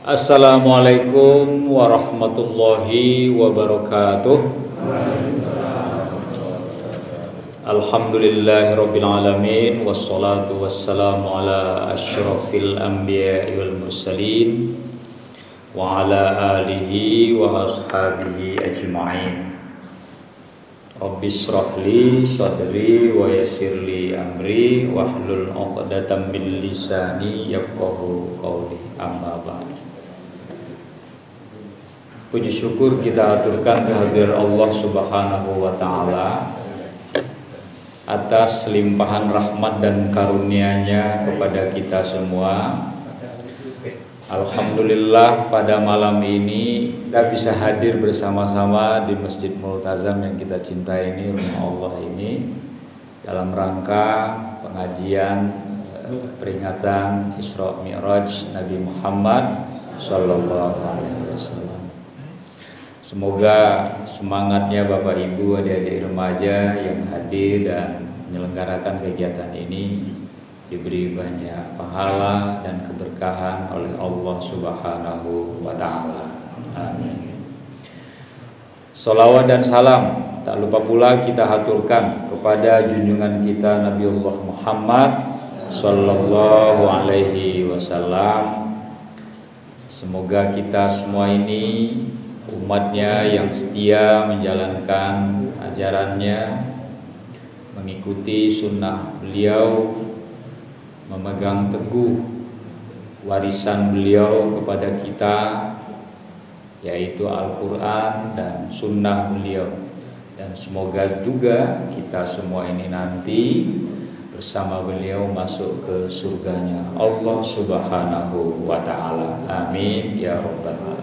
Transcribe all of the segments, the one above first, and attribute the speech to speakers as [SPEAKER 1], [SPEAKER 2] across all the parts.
[SPEAKER 1] Assalamualaikum warahmatullahi wabarakatuh. Alhamdulillahirabbil alamin wassalatu wassalamu ala asyrafil anbiya'i wal mursalin wa ala alihi wa ashabihi ajma'in. Rabbis shrahli sadri wa yassirli amri wahlul 'uqdatam min lisani yafqahu qawli. Amma ba'du. Puji syukur kita aturkan kehadiran Allah Subhanahu wa taala atas limpahan rahmat dan karunia-Nya kepada kita semua. Alhamdulillah pada malam ini kita bisa hadir bersama-sama di Masjid Multazam yang kita cintai ini, rumah Allah ini, dalam rangka pengajian peringatan Isra Mi'raj Nabi Muhammad sallallahu alaihi wasallam. Semoga semangatnya Bapak Ibu, adik-adik remaja yang hadir dan menyelenggarakan kegiatan ini diberi banyak pahala dan keberkahan oleh Allah Subhanahu wa taala. Amin. Shalawat dan salam tak lupa pula kita haturkan kepada junjungan kita Nabiullah Muhammad sallallahu alaihi wasallam. Semoga kita semua ini umatnya yang setia menjalankan ajarannya, mengikuti sunnah beliau, memegang teguh warisan beliau kepada kita, yaitu Al-Quran dan sunnah beliau. Dan semoga juga kita semua ini nanti bersama beliau masuk ke surganya Allah Subhanahu wa ta'ala. Amin ya rabbal alamin.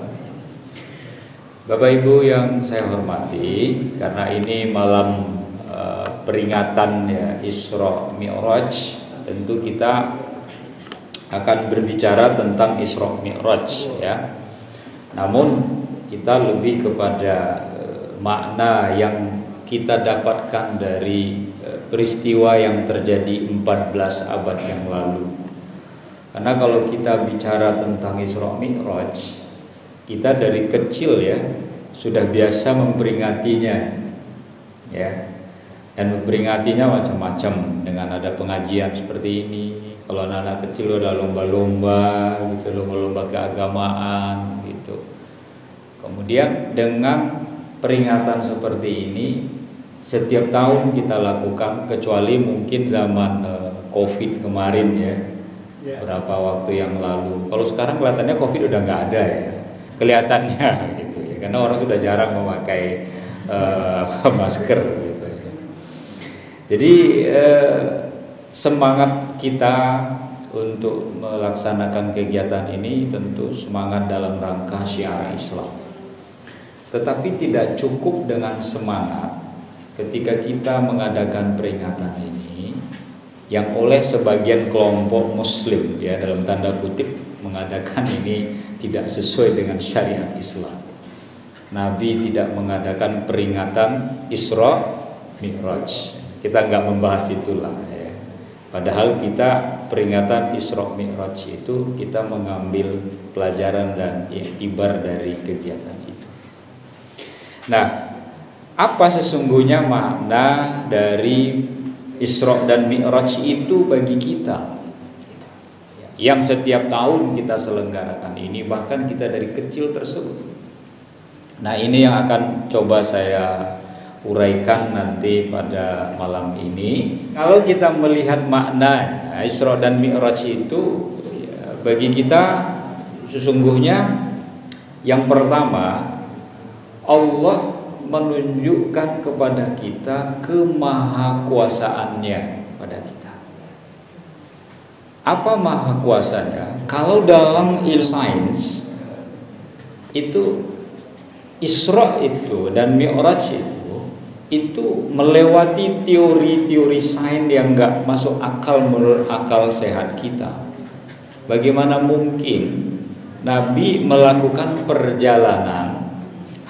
[SPEAKER 1] Bapak Ibu yang saya hormati, karena ini malam peringatan ya Isra Mi'raj, tentu kita akan berbicara tentang Isra Mi'raj ya. Namun kita lebih kepada makna yang kita dapatkan dari peristiwa yang terjadi 14 abad yang lalu. Karena kalau kita bicara tentang Isra Mi'raj, kita dari kecil ya sudah biasa memperingatinya ya, dan memperingatinya macam-macam dengan ada pengajian seperti ini. Kalau anak-anak kecil udah lomba-lomba gitu, lomba-lomba keagamaan gitu. Kemudian dengan peringatan seperti ini setiap tahun kita lakukan, kecuali mungkin zaman Covid kemarin ya, berapa waktu yang lalu. Kalau sekarang kelihatannya Covid udah nggak ada ya, kelihatannya gitu ya, karena orang sudah jarang memakai masker gitu ya. Jadi semangat kita untuk melaksanakan kegiatan ini tentu semangat dalam rangka syiar Islam. Tetapi tidak cukup dengan semangat ketika kita mengadakan peringatan ini yang oleh sebagian kelompok muslim ya, dalam tanda kutip, mengadakan ini tidak sesuai dengan syariat Islam. Nabi tidak mengadakan peringatan Isra Mi'raj. Kita nggak membahas itulah ya. Padahal kita peringatan Isra Mi'raj itu kita mengambil pelajaran dan iktibar dari kegiatan itu. Nah, apa sesungguhnya makna dari Isra dan Mi'raj itu bagi kita? Yang setiap tahun kita selenggarakan ini, bahkan kita dari kecil tersebut. Nah, ini yang akan coba saya uraikan nanti pada malam ini. Kalau kita melihat makna Isra dan Mi'raj itu ya, bagi kita sesungguhnya yang pertama, Allah menunjukkan kepada kita kemahakuasaannya pada kita. Apa maha kuasanya? Kalau dalam ilmu sains itu Isra itu dan Mi'raj itu melewati teori-teori sains yang enggak masuk akal menurut akal sehat kita. Bagaimana mungkin Nabi melakukan perjalanan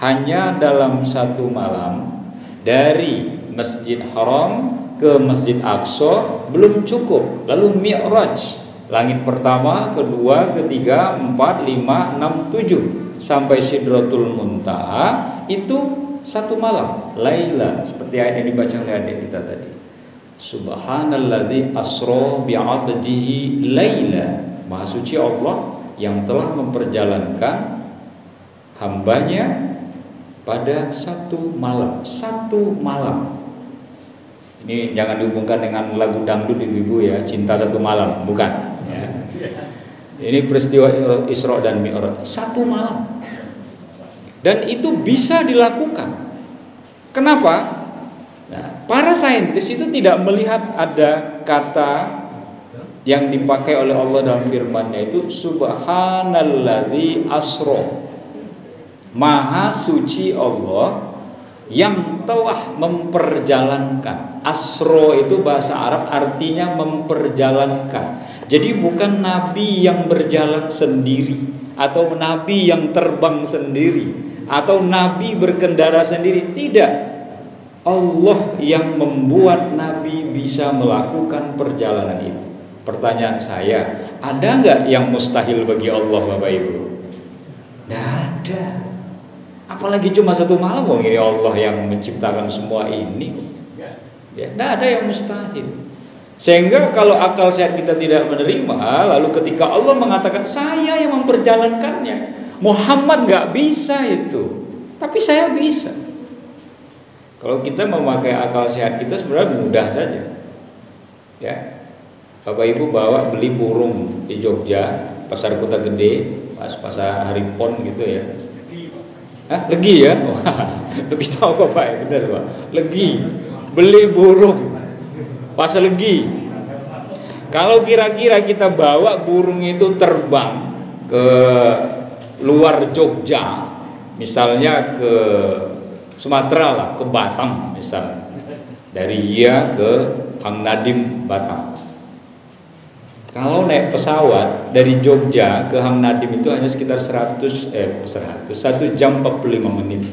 [SPEAKER 1] hanya dalam satu malam dari Masjid Haram ke Masjid Aqsa belum cukup, lalu Mi'raj Langit pertama, kedua, ketiga, 4, 5, 6, 7 sampai Sidratul Muntaha itu satu malam. Laila, seperti ayat yang dibaca oleh adik kita tadi. Subhanalladzi asra bi'abdihi laila. Maha suci Allah yang telah memperjalankan hambanya pada satu malam. Satu malam. Ini jangan dihubungkan dengan lagu dangdut ibu-ibu ya, Cinta Satu Malam, bukan ya. Ini peristiwa Isra dan Mi'raj, satu malam. Dan itu bisa dilakukan. Kenapa? Nah, para saintis itu tidak melihat ada kata yang dipakai oleh Allah dalam firman-Nya itu Subhanalladzi asra. Maha suci Allah yang telah memperjalankan. Asro itu bahasa Arab artinya memperjalankan. Jadi bukan nabi yang berjalan sendiri, atau nabi yang terbang sendiri, atau nabi berkendara sendiri. Tidak. Allah yang membuat nabi bisa melakukan perjalanan itu. Pertanyaan saya, ada nggak yang mustahil bagi Allah, Bapak Ibu? Tidak ada. Apalagi cuma satu malam, ini Allah yang menciptakan semua ini. Ya, tidak ada yang mustahil. Sehingga kalau akal sehat kita tidak menerima, lalu ketika Allah mengatakan saya yang memperjalankannya, Muhammad nggak bisa itu, tapi saya bisa. Kalau kita memakai akal sehat kita sebenarnya mudah saja. Ya, Bapak Ibu bawa beli burung di Jogja, pasar kota gede, pas pasar hari pon gitu ya. Legi ya? Wah, lebih tahu Bapak ya, benar Pak. Legi, beli burung, pasar Legi. Kalau kira-kira kita bawa burung itu terbang ke luar Jogja, misalnya ke Sumatera lah, ke Batam misalnya, dari Ia ke Hang Nadim Batam. Kalau naik pesawat dari Jogja ke Hang Nadim itu hanya sekitar 1 jam 45 menit.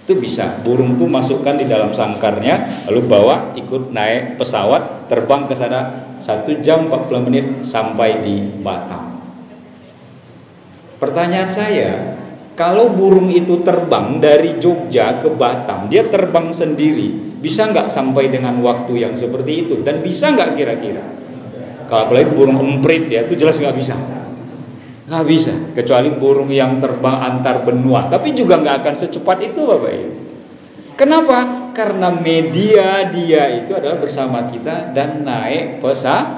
[SPEAKER 1] Itu bisa. Burung itu masukkan di dalam sangkarnya, lalu bawa ikut naik pesawat terbang ke sana 1 jam 40 menit sampai di Batam. Pertanyaan saya, kalau burung itu terbang dari Jogja ke Batam, dia terbang sendiri, bisa nggak sampai dengan waktu yang seperti itu? Dan bisa nggak kira-kira? Kalau apalagi burung emprit ya, itu jelas nggak bisa. Nggak bisa, kecuali burung yang terbang antar benua. Tapi juga nggak akan secepat itu Bapak Ibu. Kenapa? Karena media dia itu adalah bersama kita dan naik pesawat.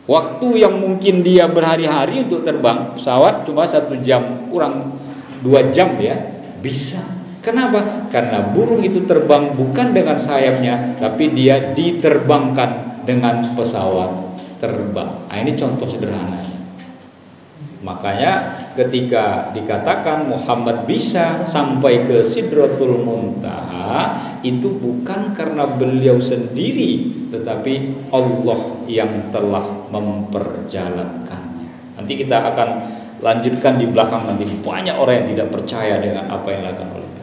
[SPEAKER 1] Waktu yang mungkin dia berhari-hari untuk terbang pesawat cuma 1 jam, kurang 2 jam ya, bisa. Kenapa? Karena burung itu terbang bukan dengan sayapnya, tapi dia diterbangkan dengan pesawat terbang. Nah, ini contoh sederhananya. Makanya ketika dikatakan Muhammad bisa sampai ke Sidratul Muntaha, itu bukan karena beliau sendiri, tetapi Allah yang telah memperjalankannya. Nanti kita akan lanjutkan di belakang, nanti banyak orang yang tidak percaya dengan apa yang dilakukan oleh Nabi.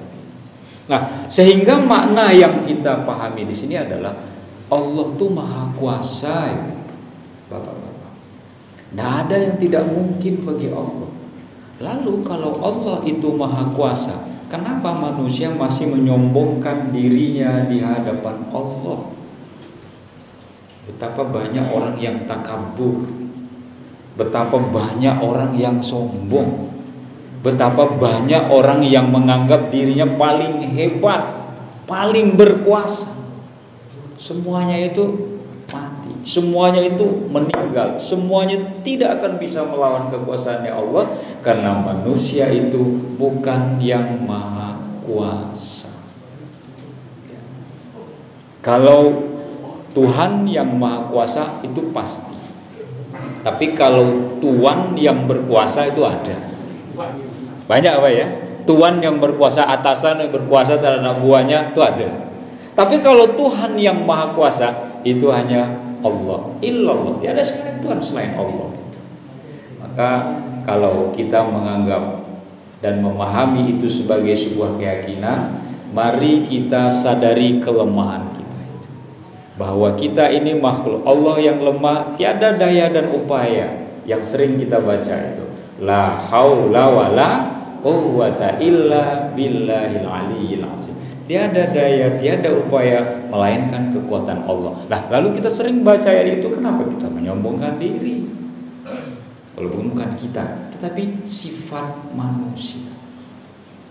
[SPEAKER 1] Nah, sehingga makna yang kita pahami di sini adalah Allah tuh maha kuasa, Bapak-bapak. Tidak ada yang tidak mungkin bagi Allah. Lalu kalau Allah itu maha kuasa, kenapa manusia masih menyombongkan dirinya di hadapan Allah? Betapa banyak orang yang takabur, betapa banyak orang yang sombong, betapa banyak orang yang menganggap dirinya paling hebat, paling berkuasa. Semuanya itu mati, semuanya itu meninggal, semuanya tidak akan bisa melawan kekuasaannya Allah, karena manusia itu bukan yang maha kuasa. Kalau Tuhan yang maha kuasa itu pasti, tapi kalau Tuhan yang berkuasa itu ada. Banyak apa ya? Tuhan yang berkuasa, atasan yang berkuasa terhadap buahnya itu ada. Tapi kalau Tuhan yang maha kuasa itu hanya Allah, illallah, tiada selain Tuhan selain Allah. Maka kalau kita menganggap dan memahami itu sebagai sebuah keyakinan, mari kita sadari kelemahan kita itu. bahwa kita ini makhluk Allah yang lemah, tiada daya dan upaya, yang sering kita baca itu, la haula wala quwwata illa billahil aliyyil azim. Tiada daya, tiada upaya melainkan kekuatan Allah. Nah, lalu kita sering baca ayat itu, kenapa kita menyombongkan diri? Walaupun bukan kita, tetapi sifat manusia.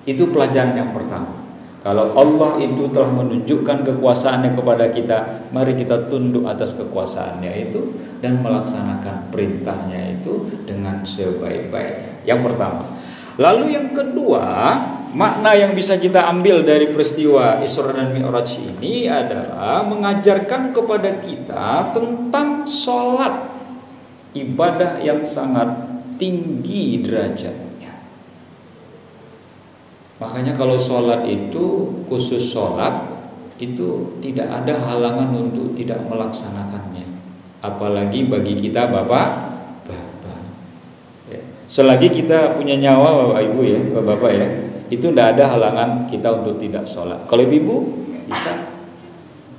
[SPEAKER 1] Itu pelajaran yang pertama. Kalau Allah itu telah menunjukkan kekuasaannya kepada kita, mari kita tunduk atas kekuasaannya itu dan melaksanakan perintahnya itu dengan sebaik-baiknya. Yang pertama. Lalu yang kedua, makna yang bisa kita ambil dari peristiwa Isra dan Mi'raj ini adalah mengajarkan kepada kita tentang sholat, ibadah yang sangat tinggi derajatnya. Makanya kalau sholat itu, khusus sholat itu tidak ada halangan untuk tidak melaksanakannya. Apalagi bagi kita bapak. Selagi kita punya nyawa bapak ibu ya, bapak ya, itu tidak ada halangan kita untuk tidak sholat. Kalau ibu bisa.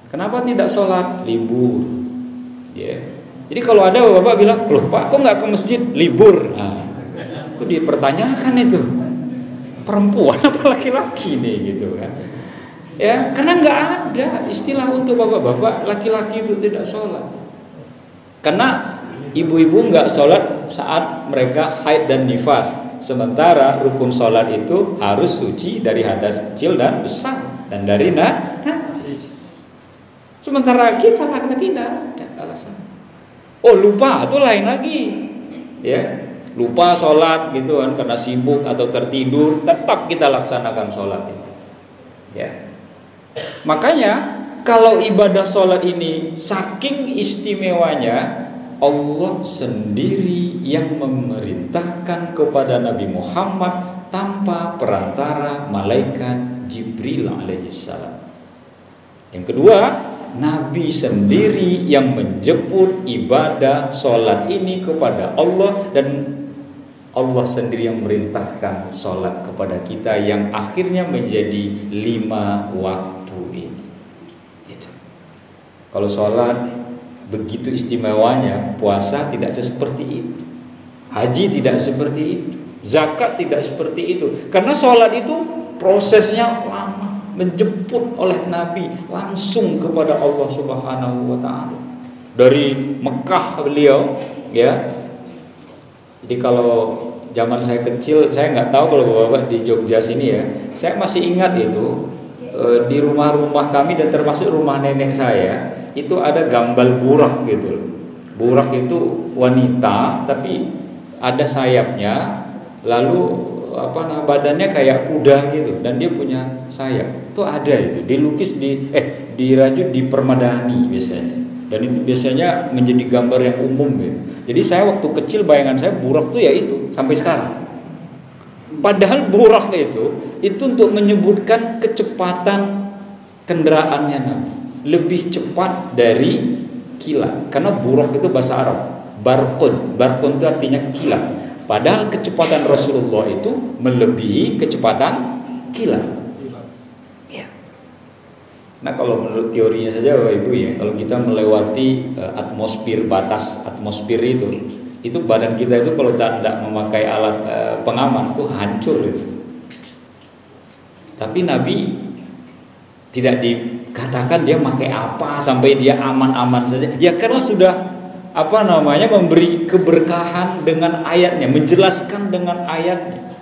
[SPEAKER 1] Kenapa tidak sholat? Libur. Ya. Jadi kalau ada bapak bilang, loh pak, kok nggak ke masjid? Libur. Nah, itu dipertanyakan itu. Perempuan apa laki-laki nih gitu kan? Ya, karena nggak ada istilah untuk bapak-bapak laki-laki itu tidak sholat. Karena ibu-ibu nggak sholat saat mereka haid dan nifas. Sementara rukun sholat itu harus suci dari hadas kecil dan besar dan dari najis. Sementara kita laki-laki tidak ada alasan. Oh lupa, itu lain lagi. Ya, lupa sholat gitu kan karena sibuk atau tertidur, tetap kita laksanakan sholat itu. Ya, makanya kalau ibadah sholat ini saking istimewanya, Allah sendiri yang memerintahkan kepada Nabi Muhammad tanpa perantara malaikat Jibril alaihissalam. Yang kedua, Nabi sendiri yang menjemput ibadah sholat ini kepada Allah, dan Allah sendiri yang memerintahkan sholat kepada kita yang akhirnya menjadi 5 waktu ini. Itu. Kalau sholat begitu istimewanya, puasa tidak seperti itu, haji tidak seperti itu, zakat tidak seperti itu. Karena sholat itu prosesnya lama, menjemput oleh Nabi langsung kepada Allah Subhanahu wa Ta'ala. Dari Mekah beliau, ya. Jadi kalau zaman saya kecil, saya nggak tahu kalau bapak di Jogja sini ya, saya masih ingat itu di rumah-rumah kami dan termasuk rumah nenek saya. Itu ada gambar burak gitu. Burak itu wanita tapi ada sayapnya, lalu badannya kayak kuda gitu dan dia punya sayap. Itu ada itu, dilukis dirajut di permadani biasanya. Dan itu biasanya menjadi gambar yang umum gitu. Jadi saya waktu kecil bayangan saya burak tuh ya itu sampai sekarang. Padahal burak itu untuk menyebutkan kecepatan kendaraannya Nabi. Lebih cepat dari kilat, karena burak itu bahasa Arab, barqun itu artinya kilat. Padahal kecepatan Rasulullah itu melebihi kecepatan kilat. Ya. Nah kalau menurut teorinya saja Bapak Ibu ya, kalau kita melewati atmosfer, batas atmosfer itu badan kita itu kalau tidak memakai alat pengaman itu hancur itu. Tapi Nabi tidak dikatakan dia pakai apa sampai dia aman-aman saja. Ya karena sudah memberi keberkahan dengan ayatnya, menjelaskan dengan ayatnya.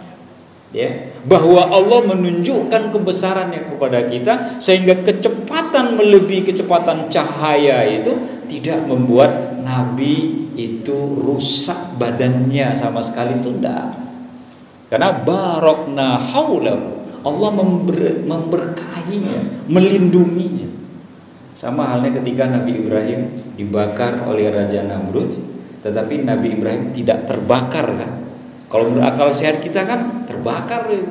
[SPEAKER 1] Ya, bahwa Allah menunjukkan kebesarannya kepada kita sehingga kecepatan melebihi kecepatan cahaya itu tidak membuat Nabi itu rusak badannya sama sekali, itu tidak. Karena barokna haulahu, Allah memberkahinya, melindunginya. Sama halnya ketika Nabi Ibrahim dibakar oleh Raja Namrud, tetapi Nabi Ibrahim tidak terbakar kan. Kalau menurut akal sehat kita kan terbakar itu.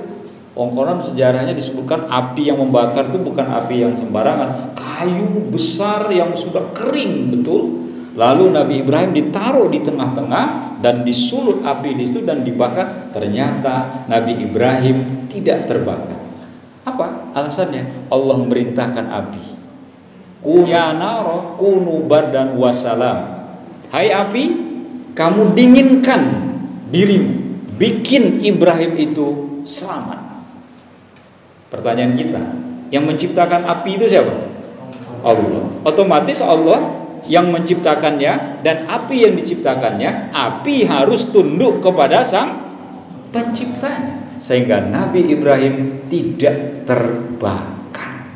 [SPEAKER 1] Konon sejarahnya disebutkan api yang membakar itu bukan api yang sembarangan, kayu besar yang sudah kering betul. Lalu Nabi Ibrahim ditaruh di tengah-tengah dan disulut api di situ dan dibakar. Ternyata Nabi Ibrahim tidak terbakar. Apa alasannya? Allah memerintahkan api. Ya naro kunu bardan wasalam. Hai api, kamu dinginkan dirimu, bikin Ibrahim itu selamat. Pertanyaan kita, yang menciptakan api itu siapa? Allah. Otomatis Allah yang menciptakannya dan api yang diciptakannya, api harus tunduk kepada sang penciptanya. Sehingga Nabi Ibrahim tidak terbakar.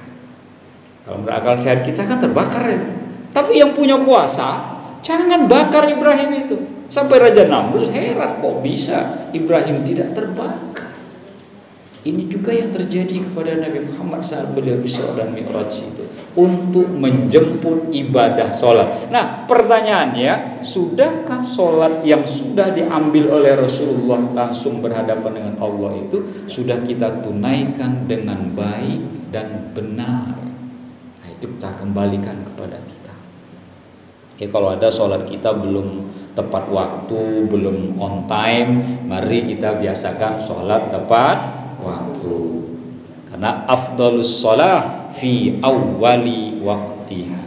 [SPEAKER 1] Kalau berakal sehat kita kan terbakar itu. Tapi yang punya kuasa, jangan bakar Ibrahim itu. Sampai Raja Namrud heran, kok bisa Ibrahim tidak terbakar. Ini juga yang terjadi kepada Nabi Muhammad saat beliau Isra dan Mi'raj itu, untuk menjemput ibadah sholat. Nah, pertanyaannya, sudahkah sholat yang sudah diambil oleh Rasulullah langsung berhadapan dengan Allah itu sudah kita tunaikan dengan baik dan benar? Nah, itu kita kembalikan kepada kita. Ya, kalau ada sholat kita belum tepat waktu, belum on time, mari kita biasakan sholat tepat waktu. Karena afdhalus shalah fi awwali waqtiha.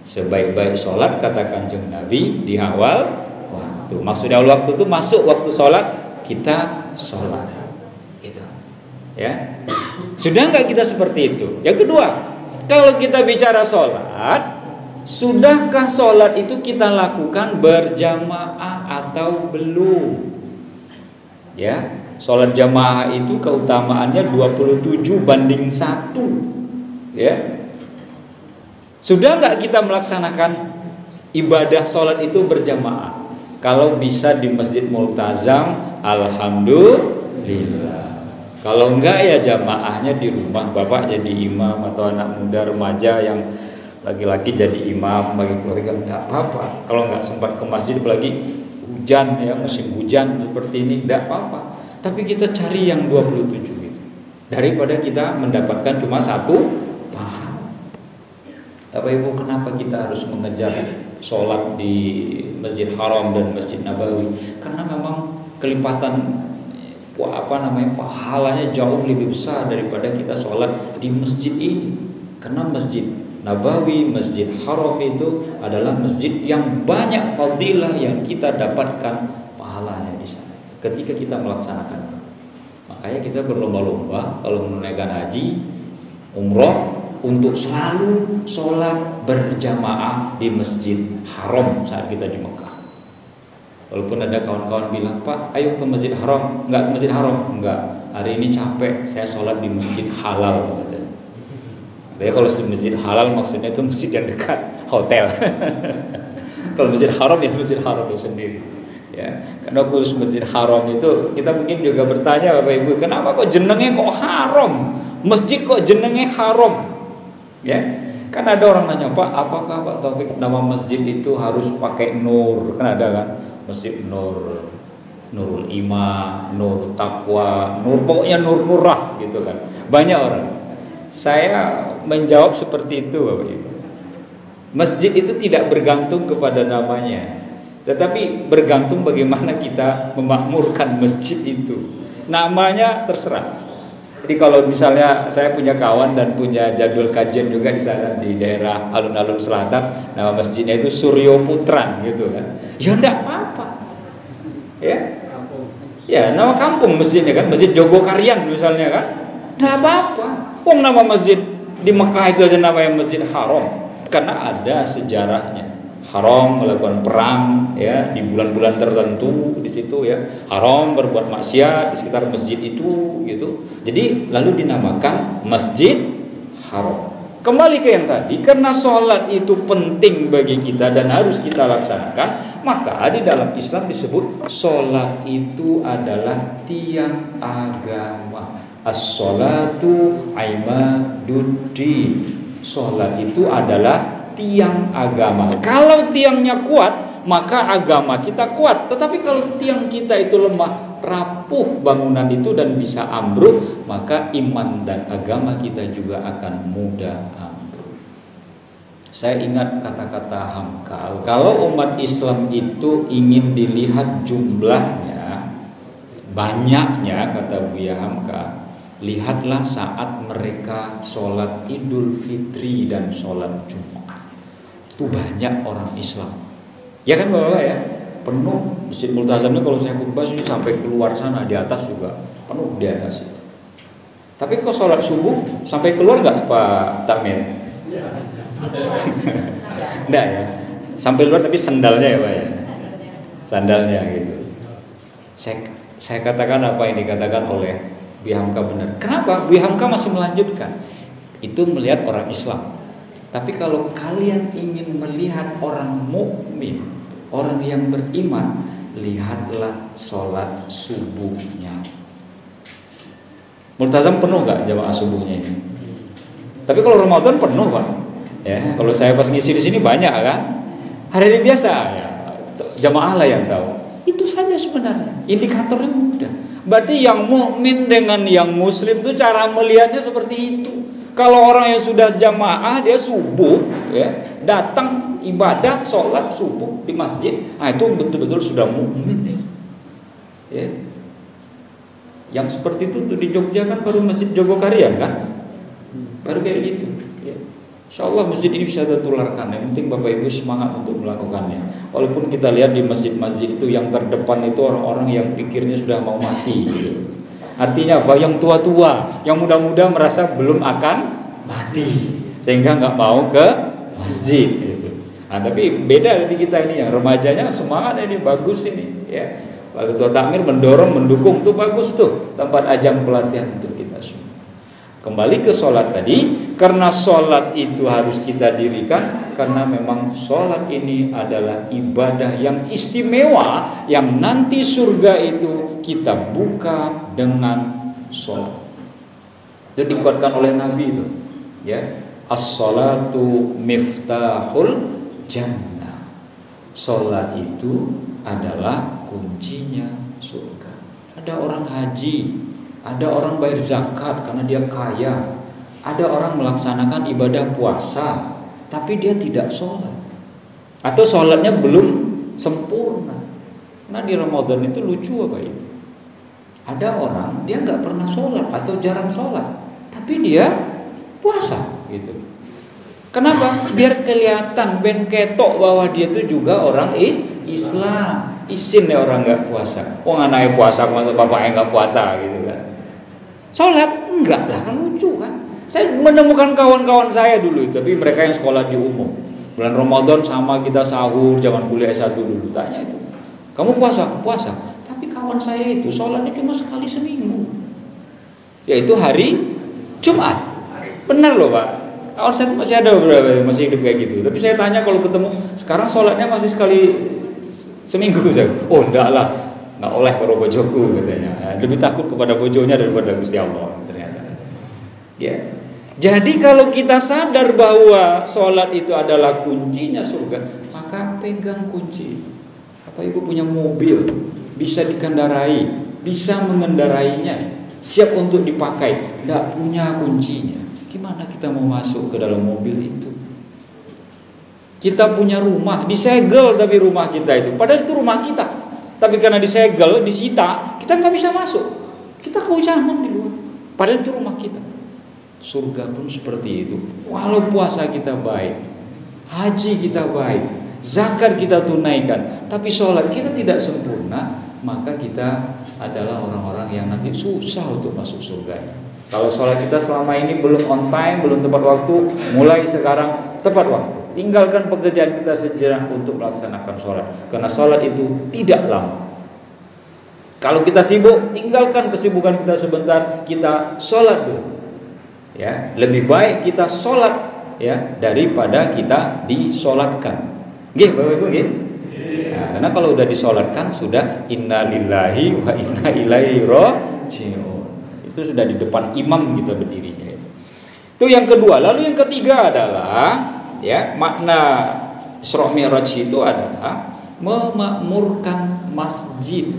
[SPEAKER 1] Sebaik-baik sholat, kata Kanjeng Nabi, di awal waktu. Maksudnya awal waktu itu masuk waktu sholat, kita sholat. Gitu. Ya. Sudah enggak kita seperti itu? Yang kedua, kalau kita bicara sholat, sudahkah sholat itu kita lakukan berjamaah atau belum? Ya. Sholat jamaah itu keutamaannya 27:1, ya. Sudah nggak kita melaksanakan ibadah sholat itu berjamaah? Kalau bisa di Masjid Multazam, alhamdulillah. Kalau enggak ya jamaahnya di rumah, bapak jadi imam atau anak muda remaja yang laki-laki jadi imam bagi keluarga, enggak apa-apa. Kalau enggak sempat ke masjid, apalagi hujan ya, musim hujan seperti ini, enggak apa-apa. Tapi kita cari yang 27 itu, daripada kita mendapatkan cuma satu pahala. Bapak Ibu, kenapa kita harus mengejar sholat di Masjid Haram dan Masjid Nabawi? Karena memang kelipatan pahalanya jauh lebih besar daripada kita sholat di masjid ini. Karena Masjid Nabawi, Masjid Haram itu adalah masjid yang banyak fadilah yang kita dapatkan pahalanya di sana ketika kita melaksanakan. Makanya kita berlomba-lomba kalau menunaikan haji, umroh, untuk selalu sholat berjamaah di Masjid Haram saat kita di Mekah. Walaupun ada kawan-kawan bilang, Pak, ayo ke Masjid Haram. Enggak, ke Masjid Haram. Enggak, hari ini capek, saya sholat di Masjid Halal, katanya. Jadi kalau Masjid Halal maksudnya itu masjid yang dekat hotel. Kalau Masjid Haram ya Masjid Haram itu sendiri. Ya, karena khusus Masjid Haram itu kita mungkin juga bertanya, Bapak Ibu, kenapa kok jenenge kok haram? Masjid kok jenenge haram? Ya, kan ada orang nanya, Pak, apakah Pak Taufik nama masjid itu harus pakai nur? Kan ada kan, Masjid Nur, Nurul Iman, Nur Taqwa, Nur, pokoknya nur-nurah gitu kan. Banyak orang. Saya menjawab seperti itu, Bapak Ibu. Masjid itu tidak bergantung kepada namanya, tetapi bergantung bagaimana kita memakmurkan masjid itu. Namanya terserah. Jadi kalau misalnya saya punya kawan dan punya jadwal kajian juga di sana di daerah alun-alun selatan, nama masjidnya itu Suryo Putran gitu kan. Ya enggak apa-apa. Ya, nama kampung masjidnya kan, Masjid Jogokarian misalnya kan. Enggak apa-apa. Wong nama masjid di Mekah itu aja namanya Masjid Haram karena ada sejarahnya. Haram melakukan perang ya di bulan-bulan tertentu di situ ya. Haram berbuat maksiat di sekitar masjid itu gitu. Jadi lalu dinamakan Masjid Haram. Kembali ke yang tadi, karena sholat itu penting bagi kita dan harus kita laksanakan, maka di dalam Islam disebut sholat itu adalah tiang agama. As-sholatu imaduddin. Sholat itu adalah tiang agama. Kalau tiangnya kuat, maka agama kita kuat. Tetapi kalau tiang kita itu lemah, rapuh bangunan itu dan bisa ambruk, maka iman dan agama kita juga akan mudah ambruk. Saya ingat kata-kata Hamka, kalau umat Islam itu ingin dilihat jumlahnya, banyaknya, kata Buya Hamka, lihatlah saat mereka sholat Idul Fitri dan sholat Jumat. Itu banyak orang Islam. Ya kan Bapak ya? Penuh Masjid Multazam ini kalau saya khutbah ini sampai keluar sana di atas juga penuh di atas itu. Tapi kok sholat subuh sampai keluar nggak Pak Tamir? Enggak ya. Sampai luar tapi sandalnya ya Pak ya. Sandalnya gitu. Saya katakan apa yang dikatakan oleh Bu Hamka benar. Kenapa? Bu Hamka masih melanjutkan. Itu melihat orang Islam. Tapi kalau kalian ingin melihat orang mukmin, orang yang beriman, lihatlah sholat subuhnya. Multazam penuh gak jamaah subuhnya ini? Tapi kalau Ramadan penuh Pak. Ya, kalau saya pas ngisi di sini banyak kan. Hari ini biasa ya. Jamaah lah yang tahu. Itu saja sebenarnya. Indikatornya mudah. Berarti yang mukmin dengan yang muslim itu cara melihatnya seperti itu. Kalau orang yang sudah jamaah dia subuh ya, datang ibadah sholat subuh di masjid, nah itu betul-betul sudah mukmin ya. Yang seperti itu tuh di Jogja kan baru Masjid Jogokarian kan, baru kayak gitu ya. Insya Allah masjid ini bisa tertularkan. Yang penting Bapak Ibu semangat untuk melakukannya. Walaupun kita lihat di masjid-masjid itu yang terdepan itu orang-orang yang pikirnya sudah mau mati gitu. Artinya apa? Yang tua-tua, yang muda-muda merasa belum akan mati, sehingga nggak mau ke masjid gitu. Nah, tapi beda dari kita ini, yang remajanya semangat ini bagus ini ya. Pak Ketua Takmir mendorong, mendukung tuh bagus tuh, tempat ajang pelatihan untuk kita semua. Kembali ke sholat tadi, karena sholat itu harus kita dirikan, karena memang sholat ini adalah ibadah yang istimewa, yang nanti surga itu kita buka dengan sholat. Itu dikuatkan oleh Nabi itu, ya. As-sholatu miftahul jannah. Sholat itu adalah kuncinya surga. Ada orang haji, ada orang bayar zakat karena dia kaya, ada orang melaksanakan ibadah puasa tapi dia tidak sholat, atau sholatnya belum sempurna. Nah di Ramadan itu lucu apa itu? Ada orang dia nggak pernah sholat atau jarang sholat, tapi dia puasa gitu. Kenapa? Biar kelihatan ben ketok bahwa dia itu juga orang Islam. Isin ya orang nggak puasa. Oh anaknya puasa, masa bapaknya nggak puasa gitu kan? Sholat enggak lah, kan lucu kan? Saya menemukan kawan-kawan saya dulu, tapi mereka yang sekolah di umum. Bulan Ramadan sama kita sahur, zaman kuliah S1 dulu. Tanya itu, kamu puasa? Puasa. Tapi kawan saya itu sholatnya cuma sekali seminggu, yaitu hari Jumat. Benar loh Pak. Kawan saya masih ada beberapa masih hidup kayak gitu. Tapi saya tanya kalau ketemu, sekarang sholatnya masih sekali seminggu. Oh enggak lah, nggak oleh karo bojoku katanya. Lebih takut kepada bojonya daripada Gusti Allah ternyata. Ya. Jadi kalau kita sadar bahwa sholat itu adalah kuncinya surga, maka pegang kunci itu. Apa Ibu punya mobil, bisa dikendarai, bisa mengendarainya, siap untuk dipakai, tidak punya kuncinya, gimana kita mau masuk ke dalam mobil itu? Kita punya rumah, disegel tapi rumah kita itu, padahal itu rumah kita, tapi karena disegel, disita, kita nggak bisa masuk. Kita kehujanan di luar, padahal itu rumah kita. Surga pun seperti itu. Walau puasa kita baik, haji kita baik, zakat kita tunaikan, tapi sholat kita tidak sempurna, maka kita adalah orang-orang yang nanti susah untuk masuk surga. Kalau sholat kita selama ini belum on time, belum tepat waktu, mulai sekarang tepat waktu. Tinggalkan pekerjaan kita sejenak untuk melaksanakan sholat, karena sholat itu tidak lama. Kalau kita sibuk, tinggalkan kesibukan kita sebentar, kita sholat dulu. Ya, lebih baik kita sholat ya daripada kita disolatkan. Nggih, Bapak Ibu nggih. Nah, karena kalau udah disolatkan sudah innalillahi wa inna ilaihi raji'un. Itu sudah di depan imam kita berdirinya. Itu yang kedua. Lalu yang ketiga adalah ya makna Isra Mi'raj itu adalah memakmurkan masjid.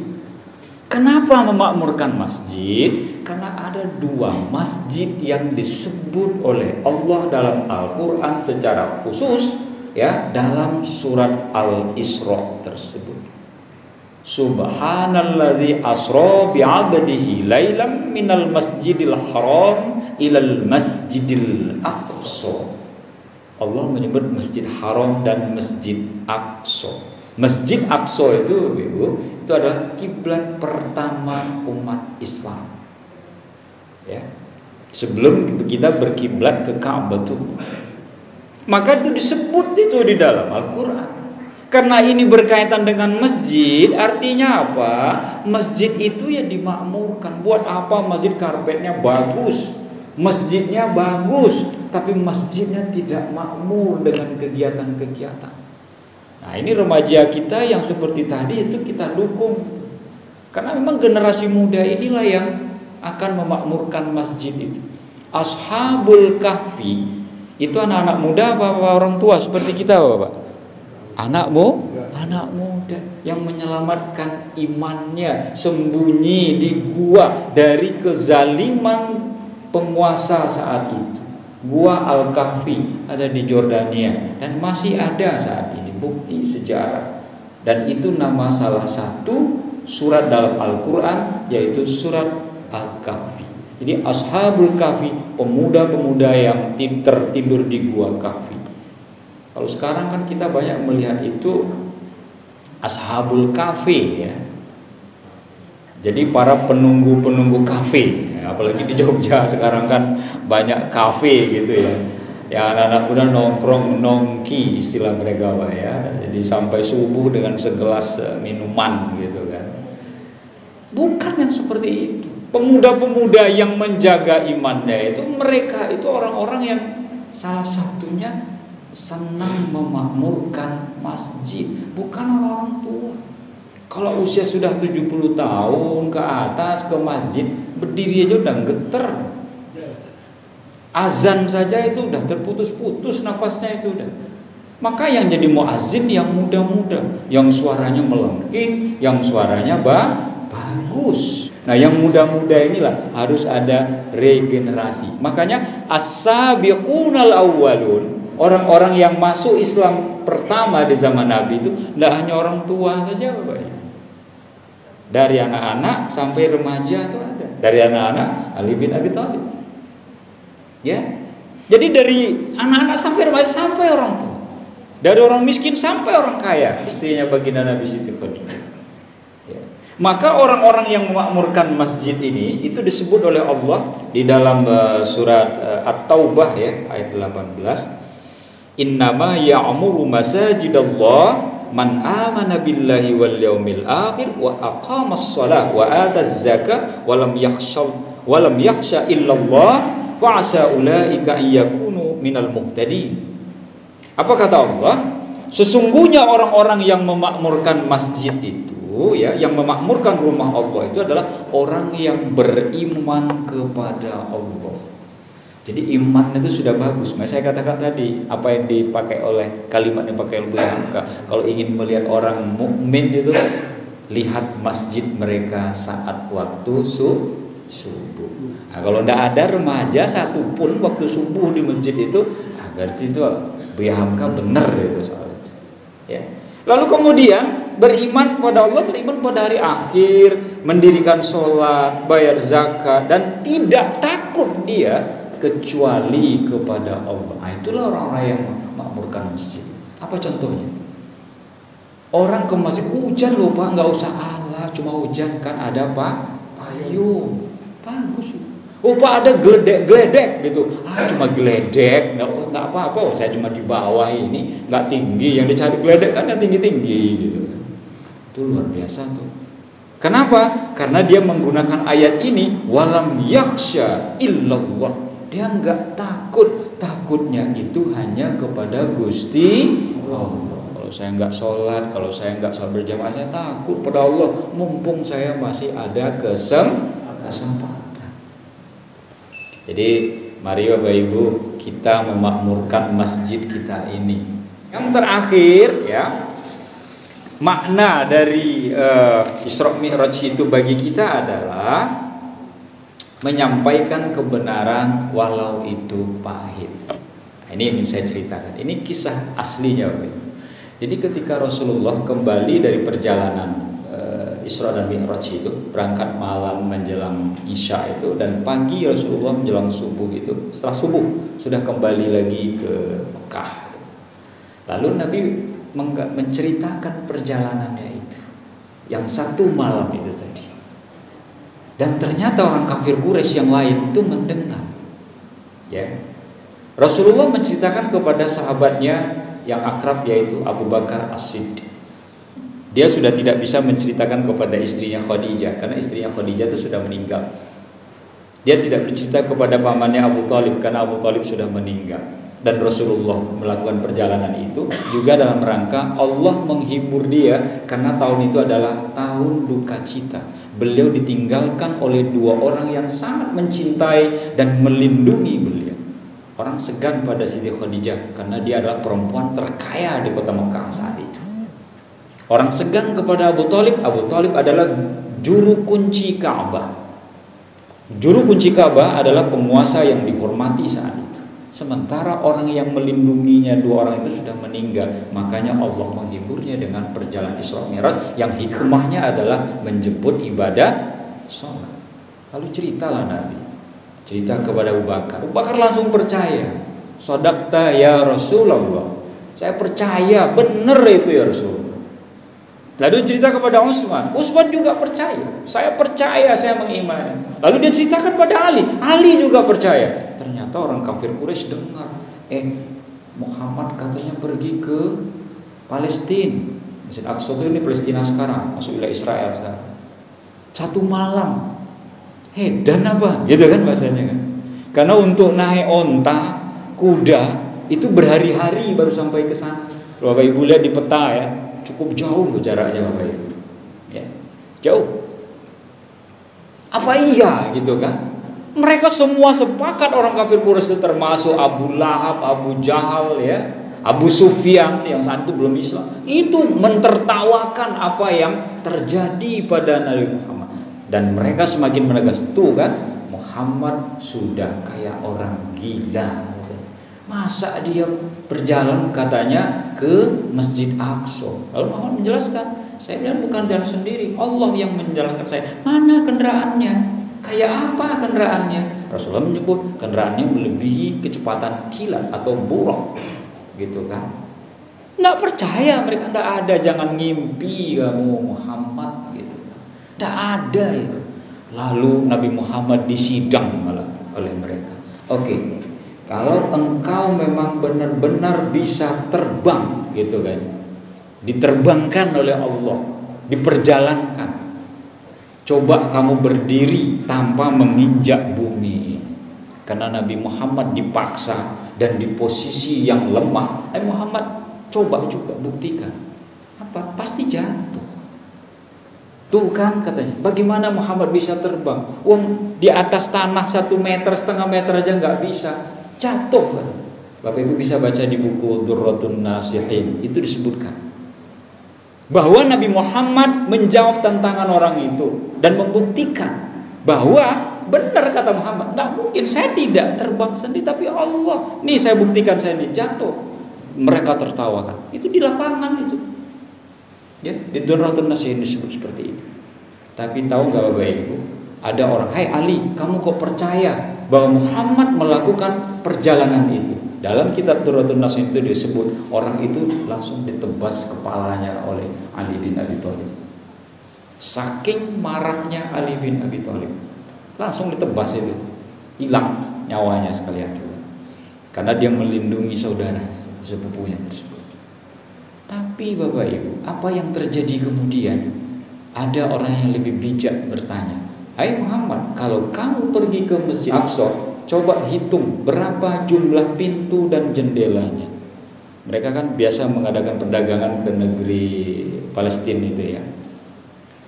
[SPEAKER 1] Kenapa memakmurkan masjid? Karena ada dua masjid yang disebut oleh Allah dalam Al-Quran secara khusus ya dalam surat Al-Isra tersebut. Subhanalladzi asra bi'abdihi lailam minal masjidil haram ilal masjidil aqsa. Allah menyebut Masjid Haram dan Masjid Aqsa. Masjid Aqsa itu, Ibu, itu adalah kiblat pertama umat Islam. Ya. Sebelum kita berkiblat ke Ka'bah itu. Maka itu disebut itu di dalam Al-Qur'an. Karena ini berkaitan dengan masjid, artinya apa? Masjid itu ya dimakmurkan. Buat apa masjid karpetnya bagus, masjidnya bagus, tapi masjidnya tidak makmur dengan kegiatan-kegiatan. Nah, ini remaja kita yang seperti tadi itu kita dukung. Karena memang generasi muda inilah yang akan memakmurkan masjid itu. Ashabul Kahfi itu anak-anak muda apa orang tua seperti kita, Bapak? Anak muda yang menyelamatkan imannya, sembunyi di gua dari kezaliman penguasa saat itu. Gua Al-Kahfi ada di Jordania dan masih ada saat ini, bukti sejarah. Dan itu nama salah satu surat dalam Al-Quran, yaitu surat Al-Kahfi. Jadi Ashabul Kahfi, pemuda-pemuda yang tertidur di gua Kahfi. Kalau sekarang kan kita banyak melihat itu Ashabul Kafe ya. Jadi para penunggu-penunggu kafe, ya, apalagi di Jogja sekarang kan banyak kafe gitu ya. Ya anak-anak muda nongkrong nongki istilah mereka Pak ya. Jadi sampai subuh dengan segelas minuman gitu kan. Bukan yang seperti itu. Pemuda-pemuda yang menjaga imannya itu, mereka itu orang-orang yang salah satunya senang memakmurkan masjid, bukan orang tua. Kalau usia sudah 70 tahun ke atas ke masjid, berdiri aja udah geter. Azan saja itu udah terputus-putus nafasnya itu udah. Maka yang jadi muazzin yang muda-muda, yang suaranya melengking, yang suaranya bagus. Nah, yang muda-muda inilah harus ada regenerasi. Makanya as-sabiqunal awwalun, orang-orang yang masuk Islam pertama di zaman Nabi itu tidak hanya orang tua saja Bapak. Dari anak-anak sampai remaja itu ada. Dari anak-anak Ali bin Abi Thalib. Ya. Jadi dari anak-anak sampai remaja sampai orang tua. Dari orang miskin sampai orang kaya, istrinya baginda Nabi Siti Khadijah. Ya. Maka orang-orang yang memakmurkan masjid ini itu disebut oleh Allah di dalam surat At-Taubah ya, ayat 18. Innama ya'muru masajidallah man amana billahi wal yaumil akhir wa aqamas shalah wa ataz zakah wa lam yakhsha illallah fa asa ulaika an yakunu minal muhtadin. Apa kata Allah? Sesungguhnya orang-orang yang memakmurkan masjid itu ya, yang memakmurkan rumah Allah itu adalah orang yang beriman kepada Allah. Jadi iman itu sudah bagus. Saya katakan tadi apa yang dipakai oleh kalimat yang dipakai oleh Bu Hamka. Kalau ingin melihat orang mukmin itu, lihat masjid mereka saat waktu subuh. Nah, kalau tidak ada remaja satupun waktu subuh di masjid itu, berarti itu Bu Hamka benar itu soal itu. Ya. Lalu kemudian beriman kepada Allah, beriman pada hari akhir, mendirikan sholat, bayar zakat, dan tidak takut dia kecuali kepada Allah. Nah, itulah orang-orang yang memakmurkan masjid. Apa contohnya? Orang ke masjid, hujan loh Pak, nggak usah Allah, cuma hujan kan ada Pak payung, bagus. Oh Pak ada geledek gitu, cuma geledek, nggak apa-apa. Saya cuma di bawah ini, nggak tinggi. Yang dicari geledek kan yang tinggi-tinggi gitu. Itu luar biasa tuh. Kenapa? Karena dia menggunakan ayat ini, walam yakhsha illallah. Dia enggak takut, takutnya itu hanya kepada Gusti Allah. Kalau saya enggak sholat, kalau saya enggak sholat berjamaah, saya takut pada Allah. Mumpung saya masih ada kesempatan. Jadi mari Bapak Ibu kita memakmurkan masjid kita ini. Yang terakhir ya, makna dari Isra Mi'raj itu bagi kita adalah menyampaikan kebenaran walau itu pahit. Nah, ini ingin saya ceritakan. Ini kisah aslinya Bapak. Jadi ketika Rasulullah kembali dari perjalanan Isra dan Mi'raj itu, berangkat malam menjelang Isya itu, dan pagi Rasulullah menjelang subuh itu, setelah subuh sudah kembali lagi ke Mekah. Lalu Nabi menceritakan perjalanannya itu, yang satu malam itu tadi. Dan ternyata orang kafir Quraisy yang lain itu mendengar. Ya. Rasulullah menceritakan kepada sahabatnya yang akrab, yaitu Abu Bakar As-Siddiq. Dia sudah tidak bisa menceritakan kepada istrinya Khadijah, karena istrinya Khadijah itu sudah meninggal. Dia tidak bercerita kepada pamannya Abu Thalib, karena Abu Thalib sudah meninggal. Dan Rasulullah melakukan perjalanan itu juga dalam rangka Allah menghibur dia, karena tahun itu adalah tahun duka cita. Beliau ditinggalkan oleh dua orang yang sangat mencintai dan melindungi beliau. Orang segan pada Siti Khadijah karena dia adalah perempuan terkaya di kota Mekah saat itu. Orang segan kepada Abu Thalib. Abu Thalib adalah juru kunci Ka'bah. Juru kunci Ka'bah adalah penguasa yang dihormati saat itu. Sementara orang yang melindunginya, dua orang itu sudah meninggal. Makanya Allah menghiburnya dengan perjalanan Isra Mi'raj yang hikmahnya adalah menjemput ibadah sholat. Lalu ceritalah Nabi, cerita kepada Abu Bakar. Abu Bakar langsung percaya. Shadaqta ya Rasulullah. Saya percaya, benar itu ya Rasulullah. Lalu cerita kepada Utsman. Utsman juga percaya. Saya percaya, saya mengimani. Lalu dia ceritakan pada Ali. Ali juga percaya. Ternyata orang kafir Quraisy dengar, Muhammad katanya pergi ke Palestina. Masjid Aqsa itu ini Palestina sekarang, masuk wilayah Israel sekarang. Satu malam. Dan apa? Gitu kan bahasanya kan. Karena untuk naik onta, kuda itu berhari-hari baru sampai ke sana. Kalau Bapak Ibu lihat di peta ya, cukup jauh loh jaraknya Bapak Ibu. Ya, jauh. Apa iya gitu kan? Mereka semua sepakat, orang kafir Quraisy termasuk Abu Lahab, Abu Jahal ya, Abu Sufyan yang saat itu belum Islam, itu mentertawakan apa yang terjadi pada Nabi Muhammad. Dan mereka semakin menegas, tuh kan Muhammad sudah kayak orang gila. Masa dia berjalan katanya ke Masjid Aqsa. Lalu Muhammad menjelaskan, saya bilang bukan jalan sendiri, Allah yang menjalankan saya. Mana kendaraannya? Kayak apa kendaraannya? Rasulullah menyebut kendaraannya melebihi kecepatan kilat atau buruk, gitu kan? Nggak percaya mereka, nggak ada, jangan ngimpi kamu Muhammad, gitu kan? Nggak ada itu. Lalu Nabi Muhammad disidang malah oleh mereka. Oke. Kalau engkau memang benar-benar bisa terbang, gitu kan, diterbangkan oleh Allah, diperjalankan, coba kamu berdiri tanpa menginjak bumi. Karena Nabi Muhammad dipaksa dan di posisi yang lemah. Nabi Muhammad coba juga buktikan. Apa? Pasti jatuh. Tuh kan katanya, bagaimana Muhammad bisa terbang? Di atas tanah 1,5 meter aja nggak bisa. Jatuh kan. Bapak Ibu bisa baca di buku Durratun Nasihin, itu disebutkan bahwa Nabi Muhammad menjawab tantangan orang itu dan membuktikan bahwa benar kata Muhammad, tidak mungkin saya tidak terbang sendiri, tapi Allah nih saya buktikan, saya ini jatuh. Mereka tertawakan. Itu di lapangan itu ya, di Durratun Nasihin disebut seperti itu. Tapi tahu nggak Bapak Ibu, ada orang, hai Ali, kamu kok percaya bahwa Muhammad melakukan perjalanan itu? Dalam kitab Durratun Nasihin itu disebut orang itu langsung ditebas kepalanya oleh Ali bin Abi Thalib. Saking marahnya Ali bin Abi Thalib, langsung ditebas itu, hilang nyawanya sekalian juga. Karena dia melindungi saudaranya, sepupunya tersebut. Tapi Bapak Ibu, apa yang terjadi kemudian? Ada orang yang lebih bijak bertanya, hai Muhammad, kalau kamu pergi ke Masjid Aqsa, coba hitung berapa jumlah pintu dan jendelanya. Mereka kan biasa mengadakan perdagangan ke negeri Palestina itu ya.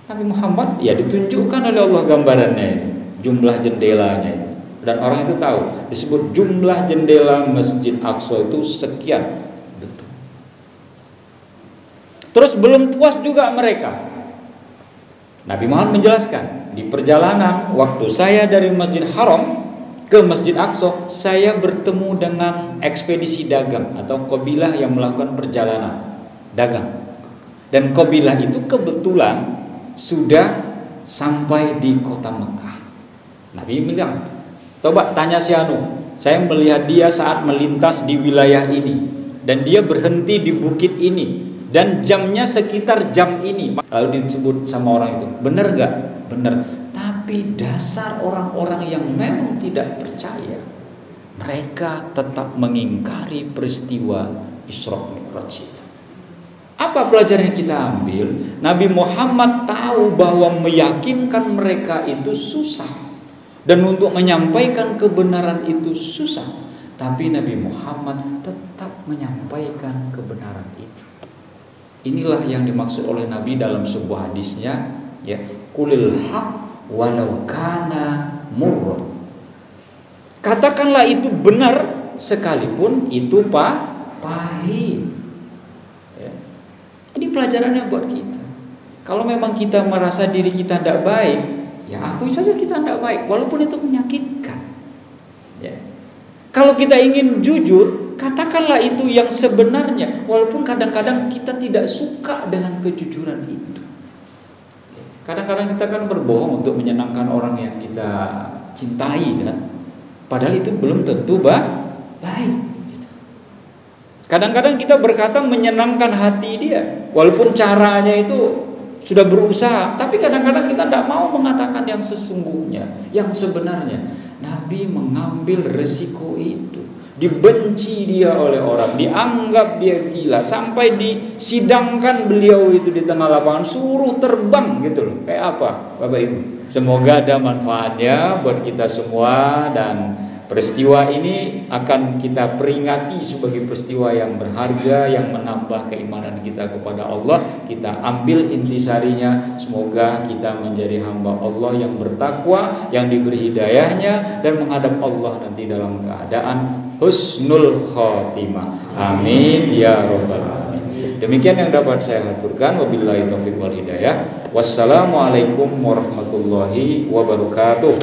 [SPEAKER 1] Nabi Muhammad ya ditunjukkan oleh Allah gambarannya itu, jumlah jendelanya itu. Dan orang itu tahu, disebut jumlah jendela Masjid Aqsa itu sekian. Betul. Terus belum puas juga mereka. Nabi Muhammad menjelaskan, di perjalanan waktu saya dari Masjid Haram ke Masjid Aqsa, saya bertemu dengan ekspedisi dagang atau kabilah yang melakukan perjalanan dagang. Dan kabilah itu kebetulan sudah sampai di kota Mekah. Nabi bilang, coba tanya si Anu, saya melihat dia saat melintas di wilayah ini dan dia berhenti di bukit ini dan jamnya sekitar jam ini. Lalu disebut sama orang itu, benar gak? Benar. Tapi dasar orang-orang yang memang tidak percaya, mereka tetap mengingkari peristiwa Isra Mi'raj itu. Apa pelajaran yang kita ambil? Nabi Muhammad tahu bahwa meyakinkan mereka itu susah, dan untuk menyampaikan kebenaran itu susah, tapi Nabi Muhammad tetap menyampaikan kebenaran itu. Inilah yang dimaksud oleh Nabi dalam sebuah hadisnya, ya, qulil haq walau kana murra. Katakanlah itu benar sekalipun itu pahit. Ini pelajarannya buat kita. Kalau memang kita merasa diri kita tidak baik, ya akui saja kita tidak baik, walaupun itu menyakitkan. Ya. Kalau kita ingin jujur, katakanlah itu yang sebenarnya, walaupun kadang-kadang kita tidak suka dengan kejujuran itu. Kadang-kadang kita kan berbohong untuk menyenangkan orang yang kita cintai, kan? Padahal itu belum tentu baik. Kadang-kadang kita berkata menyenangkan hati dia, walaupun caranya itu sudah berusaha, tapi kadang-kadang kita tidak mau mengatakan yang sesungguhnya, yang sebenarnya. Nabi mengambil resiko itu. Dibenci dia oleh orang, dianggap dia gila, sampai disidangkan beliau itu di tengah lapangan, suruh terbang gitu loh. Kayak apa, Bapak Ibu? Semoga ada manfaatnya buat kita semua, dan peristiwa ini akan kita peringati sebagai peristiwa yang berharga, yang menambah keimanan kita kepada Allah. Kita ambil intisarinya, semoga kita menjadi hamba Allah yang bertakwa, yang diberi hidayahnya, dan menghadap Allah nanti dalam keadaan husnul khotimah. Amin ya rabbal alamin. Demikian yang dapat saya aturkan. Wabillahi taufiq wal hidayah. Wassalamualaikum warahmatullahi wabarakatuh.